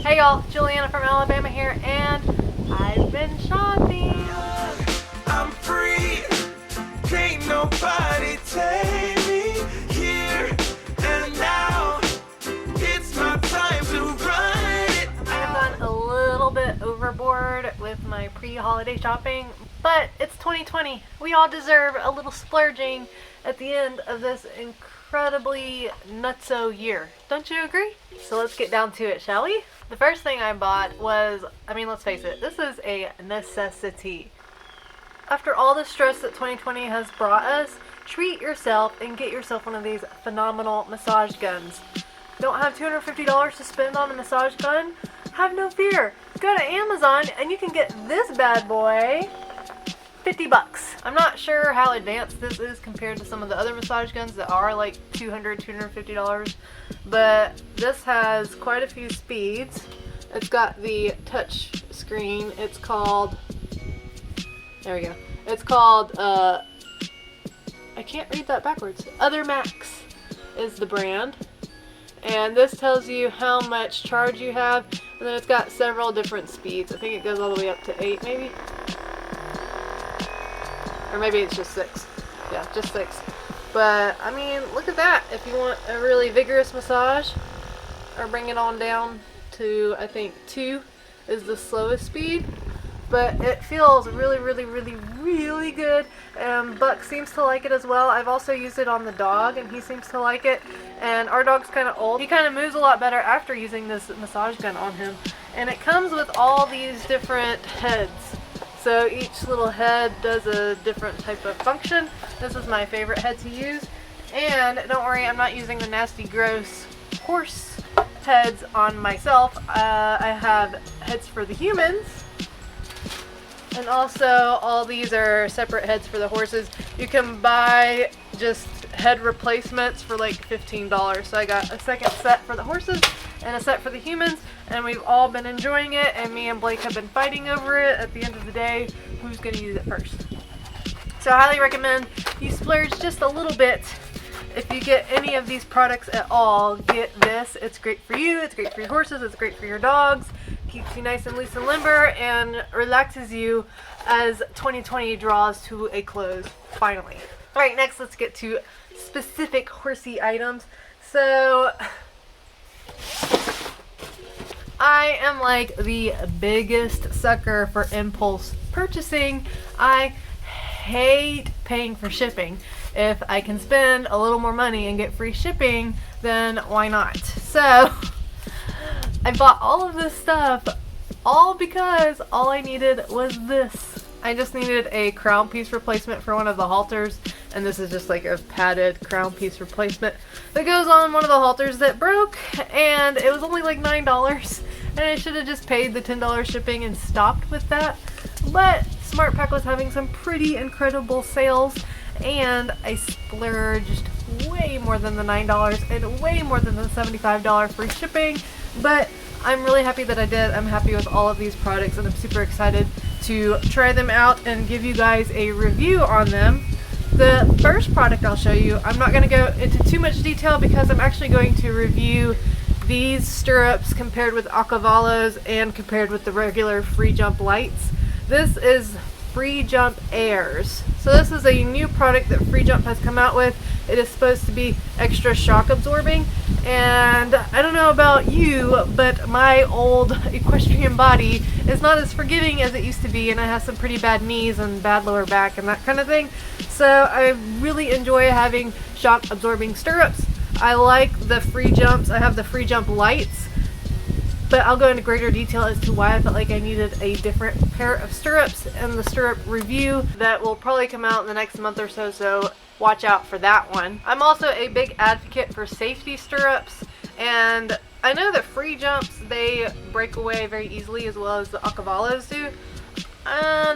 Hey y'all, Juliana from Alabama here, and I've been shopping. I'm free, can't nobody take me here and now. It's my time to run it. I have gone a little bit overboard with my pre-holiday shopping, but it's 2020. We all deserve a little splurging at the end of this incredibly nutso year. Don't you agree? So let's get down to it, shall we? The first thing I bought was, let's face it, this is a necessity. After all the stress that 2020 has brought us, treat yourself and get yourself one of these phenomenal massage guns. Don't have $250 to spend on a massage gun? Have no fear. Go to Amazon and you can get this bad boy $50. I'm not sure how advanced this is compared to some of the other massage guns that are like $200, $250, but this has quite a few speeds. It's got the touch screen. It's called, there we go. It's called, I can't read that backwards. Other Max is the brand. And this tells you how much charge you have, and then it's got several different speeds. I think it goes all the way up to 8 maybe. Or maybe it's just 6. Yeah, just 6. But, I mean, look at that. If you want a really vigorous massage, or bring it on down to, I think, 2 is the slowest speed. But it feels really, really, really, really good. Buck seems to like it as well. I've also used it on the dog, and he seems to like it. And our dog's kind of old. He kind of moves a lot better after using this massage gun on him. And it comes with all these different heads. So each little head does a different type of function. This is my favorite head to use. And don't worry, I'm not using the nasty, gross horse heads on myself. I have heads for the humans. And also all these are separate heads for the horses. You can buy just head replacements for like $15. So I got a second set for the horses and a set for the humans, and we've all been enjoying it, and me and Blake have been fighting over it. At the end of the day, who's going to use it first? So I highly recommend you splurge just a little bit. If you get any of these products at all, get this. It's great for you, it's great for your horses, it's great for your dogs. Keeps you nice and loose and limber and relaxes you as 2020 draws to a close, finally. Alright, next let's get to specific horsey items. So I am like the biggest sucker for impulse purchasing. I hate paying for shipping. If I can spend a little more money and get free shipping, then why not? So I bought all of this stuff all because all I needed was this. I just needed a crown piece replacement for one of the halters, and this is just like a padded crown piece replacement that goes on one of the halters that broke, and it was only like $9, and I should have just paid the $10 shipping and stopped with that. But SmartPack was having some pretty incredible sales, and I splurged way more than the $9 and way more than the $75 free shipping. But I'm really happy that I did. I'm happy with all of these products, and I'm super excited to try them out and give you guys a review on them. The first product I'll show you, I'm not going to go into too much detail because I'm actually going to review these stirrups compared with Acavallos and compared with the regular free jump lights. This is Free Jump Airs. So this is a new product that Free Jump has come out with. It is supposed to be extra shock absorbing, and I don't know about you, but my old equestrian body is not as forgiving as it used to be, and I have some pretty bad knees and bad lower back and that kind of thing. So I really enjoy having shock absorbing stirrups. I like the Free Jumps. I have the Free Jump lights, but I'll go into greater detail as to why I felt like I needed a different pair of stirrups in the stirrup review that will probably come out in the next month or so, so watch out for that one. I'm also a big advocate for safety stirrups, and I know that Free Jumps, they break away very easily as well as the Acavallos do.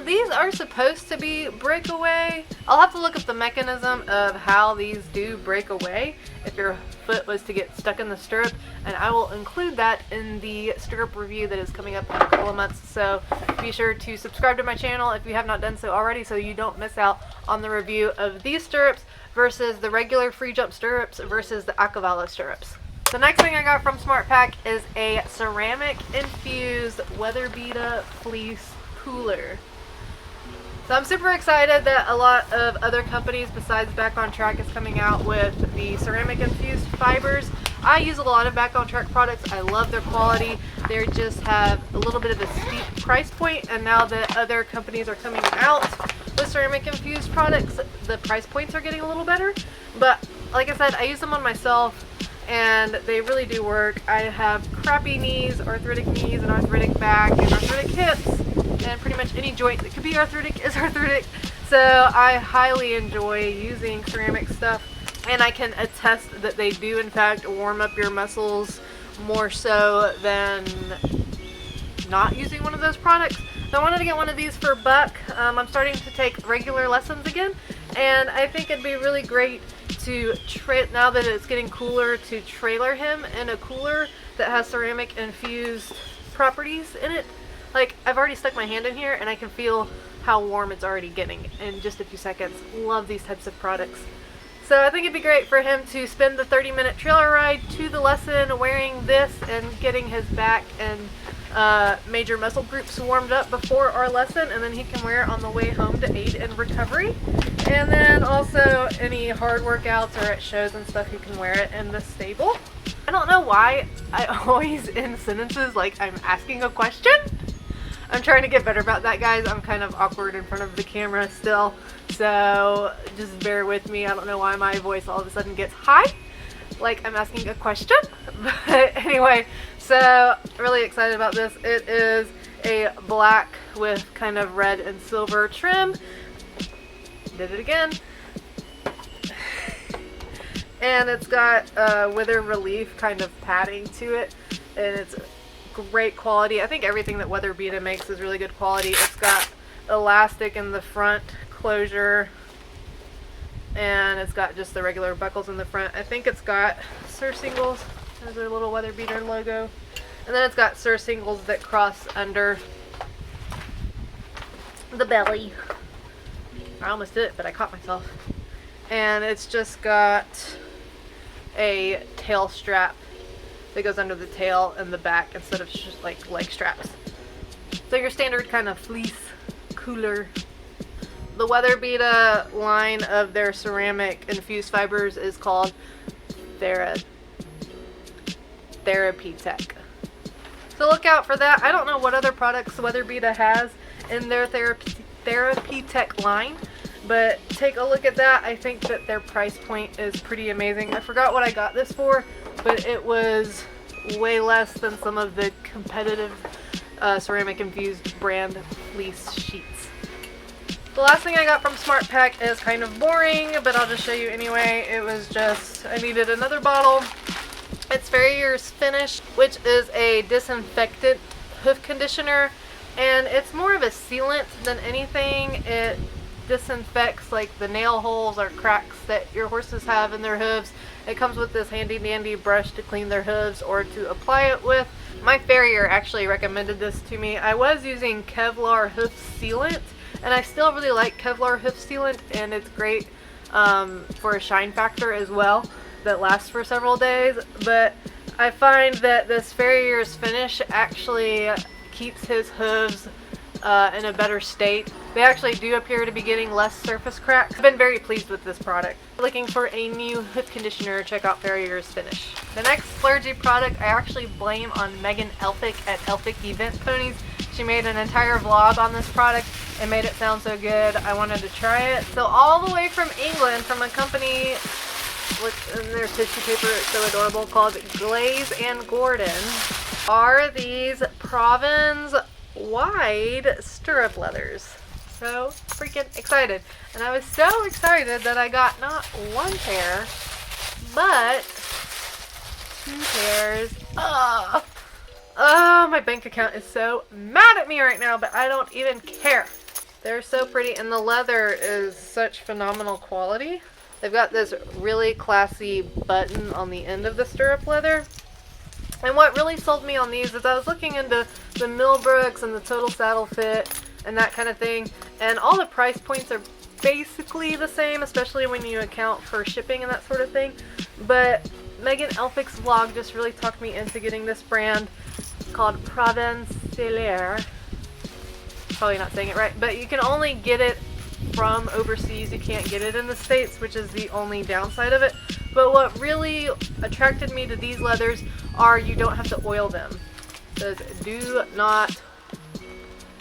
These are supposed to be breakaway. I'll have to look up the mechanism of how these do break away if your foot was to get stuck in the stirrup, and I will include that in the stirrup review that is coming up in a couple of months. So be sure to subscribe to my channel if you have not done so already, so you don't miss out on the review of these stirrups versus the regular Free Jump stirrups versus the Acavallo stirrups. The next thing I got from SmartPack is a ceramic-infused Weatherbeeta fleece cooler. So I'm super excited that a lot of other companies besides Back on Track is coming out with the ceramic-infused fibers. I use a lot of Back on Track products. I love their quality. They just have a little bit of a steep price point, and now that other companies are coming out with ceramic-infused products, the price points are getting a little better. But like I said, I use them on myself, and they really do work. I have crappy knees, arthritic knees, and arthritic back, and arthritic hips, and pretty much any joint that could be arthritic is arthritic. So I highly enjoy using ceramic stuff, and I can attest that they do in fact warm up your muscles more so than not using one of those products. So I wanted to get one of these for Buck. I'm starting to take regular lessons again, and I think it'd be really great to now that it's getting cooler, to trailer him in a cooler that has ceramic infused properties in it. Like, I've already stuck my hand in here and I can feel how warm it's already getting in just a few seconds. Love these types of products. So I think it'd be great for him to spend the 30-minute trailer ride to the lesson wearing this and getting his back and major muscle groups warmed up before our lesson, and then he can wear it on the way home to aid in recovery. And then also any hard workouts or at shows and stuff, you can wear it in the stable. I don't know why I always end sentences like I'm asking a question. I'm trying to get better about that, guys. I'm kind of awkward in front of the camera still, so just bear with me. I don't know why my voice all of a sudden gets high, like I'm asking a question. But anyway, so really excited about this. It is a black with kind of red and silver trim. Did it again. And it's got wither relief kind of padding to it, and it's great quality. I think everything that Weatherbeeta makes is really good quality. It's got elastic in the front closure, and it's got just the regular buckles in the front. I think it's got surcingles. There's their little Weatherbeeta logo. And then it's got surcingles that cross under the belly. I almost did it, but I caught myself. And it's just got a tail strap that goes under the tail and the back instead of just like leg straps. So your standard kind of fleece cooler. The Weatherbeeta line of their ceramic infused fibers is called TherapyTec. So look out for that. I don't know what other products Weatherbeeta has in their TherapyTec line, but take a look at that. I think that their price point is pretty amazing. I forgot what I got this for, but it was way less than some of the competitive ceramic infused brand fleece sheets. The last thing I got from SmartPack is kind of boring, but I'll just show you anyway. It was just, I needed another bottle. It's Farrier's Finish, which is a disinfectant hoof conditioner, and it's more of a sealant than anything. It disinfects like the nail holes or cracks that your horses have in their hooves. It comes with this handy dandy brush to clean their hooves or to apply it with. My farrier actually recommended this to me. I was using Kevlar hoof sealant, and I still really like Kevlar hoof sealant, and it's great for a shine factor as well that lasts for several days. But I find that this Farrier's Finish actually keeps his hooves in a better state. They actually do appear to be getting less surface cracks. I've been very pleased with this product. Looking for a new hoof conditioner, check out Farrier's Finish. The next splurgy product I actually blame on Megan Elphick at Elphick Event Ponies. She made an entire vlog on this product and made it sound so good, I wanted to try it. So all the way from England, from a company with in their tissue paper, it's so adorable, called Glaze and Gordon, are these Pravins wide stirrup leathers. So freaking excited. And I was so excited that I got not one pair, but 2 pairs. Oh, my bank account is so mad at me right now, but I don't even care. They're so pretty, and the leather is such phenomenal quality. They've got this really classy button on the end of the stirrup leather. And what really sold me on these is I was looking into the Millbrooks and the Total Saddle Fit and that kind of thing, and all the price points are basically the same, especially when you account for shipping and that sort of thing. But Megan Elphick's vlog just really talked me into getting this brand called Pravins Sellier. Probably not saying it right, but you can only get it from overseas. You can't get it in the States, which is the only downside of it. But what really attracted me to these leathers are you don't have to oil them. It says do not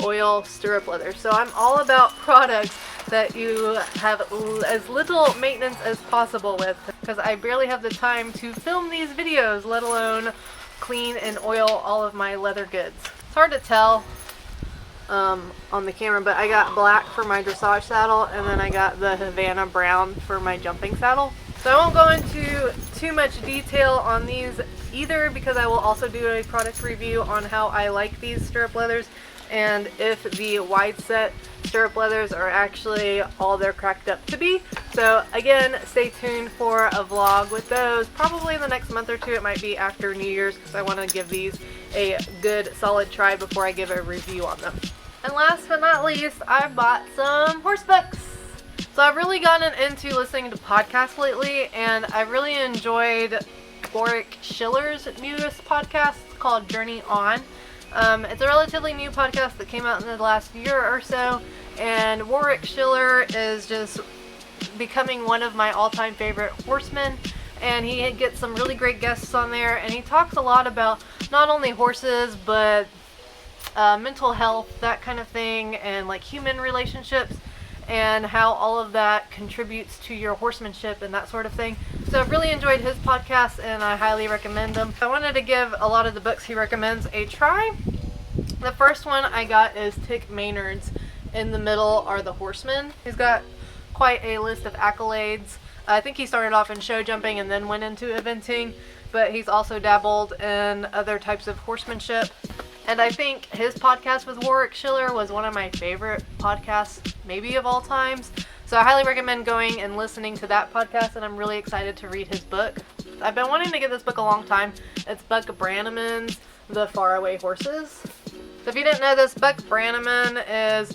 oil stirrup leather. So I'm all about products that you have as little maintenance as possible with, because I barely have the time to film these videos, let alone clean and oil all of my leather goods. It's hard to tell on the camera, but I got black for my dressage saddle, and then I got the Havana brown for my jumping saddle. So I won't go into too much detail on these either, because I will also do a product review on how I like these stirrup leathers and if the wide set stirrup leathers are actually all they're cracked up to be. So again, stay tuned for a vlog with those probably in the next month or two. It might be after New Year's, because I want to give these a good solid try before I give a review on them. And last but not least, I bought some horse books. So I've really gotten into listening to podcasts lately, and I really enjoyed Warwick Schiller's newest podcast called Journey On. It's a relatively new podcast that came out in the last year or so, and Warwick Schiller is just becoming one of my all-time favorite horsemen, and he gets some really great guests on there, and he talks a lot about not only horses but mental health, that kind of thing, and like human relationships and how all of that contributes to your horsemanship and that sort of thing. So I've really enjoyed his podcast, and I highly recommend them. I wanted to give a lot of the books he recommends a try. The first one I got is Tick Maynard's. In the middle are the horsemen. He's got quite a list of accolades. I think he started off in show jumping and then went into eventing, but he's also dabbled in other types of horsemanship. And I think his podcast with Warwick Schiller was one of my favorite podcasts, maybe of all times. So I highly recommend going and listening to that podcast, and I'm really excited to read his book. I've been wanting to get this book a long time. It's Buck Brannaman's The Faraway Horses. So if you didn't know this, Buck Brannaman is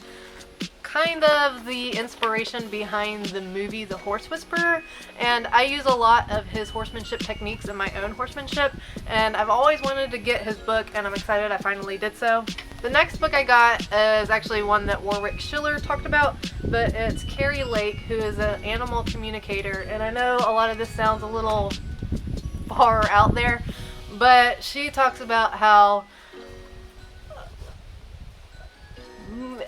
kind of the inspiration behind the movie The Horse Whisperer, and I use a lot of his horsemanship techniques in my own horsemanship, and I've always wanted to get his book, and I'm excited I finally did so. The next book I got is actually one that Warwick Schiller talked about, but it's Carrie Lake, who is an animal communicator, and I know a lot of this sounds a little far out there, but she talks about how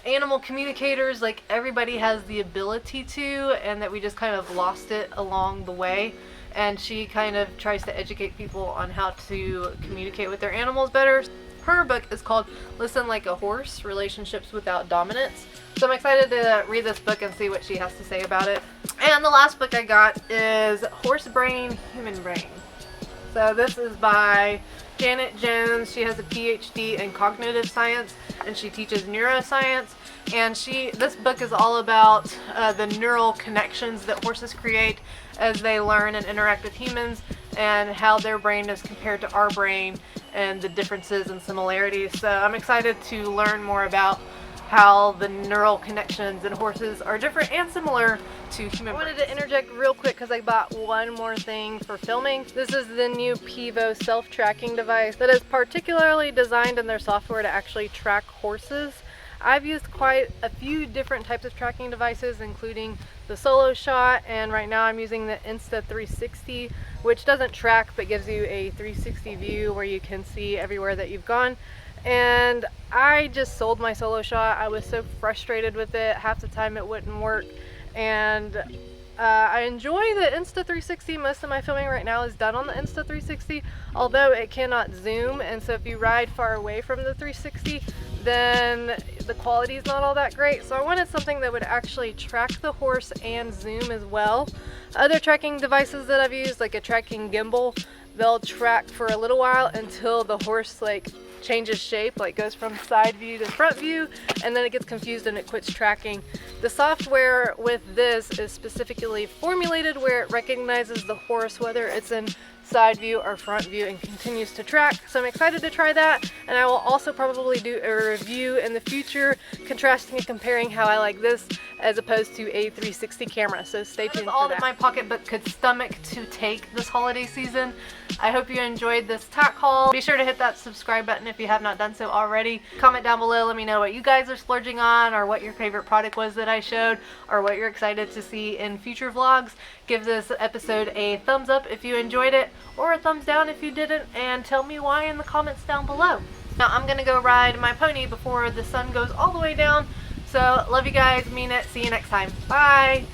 animal communicators, like everybody has the ability to, and that we just kind of lost it along the way. And she kind of tries to educate people on how to communicate with their animals better. Her book is called Listen Like a Horse, Relationships Without Dominance. So I'm excited to read this book and see what she has to say about it. And the last book I got is Horse Brain, Human Brain. So this is by Janet Jones. She has a PhD in cognitive science, and she teaches neuroscience. And this book is all about the neural connections that horses create as they learn and interact with humans, and how their brain is compared to our brain and the differences and similarities. So I'm excited to learn more about how the neural connections in horses are different and similar to human brains. I wanted to interject real quick because I bought one more thing for filming. This is the new Pivo self-tracking device that is particularly designed in their software to actually track horses. I've used quite a few different types of tracking devices, including the soloshot, and right now I'm using the Insta 360, which doesn't track but gives you a 360 view where you can see everywhere that you've gone. And I just sold my soloshot. I was so frustrated with it. Half the time it wouldn't work, and I enjoy the Insta 360. Most of my filming right now is done on the Insta 360, although it cannot zoom, and so if you ride far away from the 360, then the quality is not all that great. So I wanted something that would actually track the horse and zoom as well. Other tracking devices that I've used, like a tracking gimbal, they'll track for a little while until the horse changes shape, goes from side view to front view, and then it gets confused and it quits tracking. The software with this is specifically formulated where it recognizes the horse, whether it's in side view or front view, and continues to track. So I'm excited to try that, and I will also probably do a review in the future contrasting and comparing how I like this as opposed to a 360 camera. So stay tuned. That's all that my pocketbook could stomach to take this holiday season. I hope you enjoyed this tack haul. Be sure to hit that subscribe button if you have not done so already. Comment down below, let me know what you guys are splurging on, or what your favorite product was that I showed, or what you're excited to see in future vlogs. Give this episode a thumbs up if you enjoyed it, or a thumbs down if you didn't, and tell me why in the comments down below. Now I'm gonna go ride my pony before the sun goes all the way down. So love you guys, mean it, see you next time. Bye!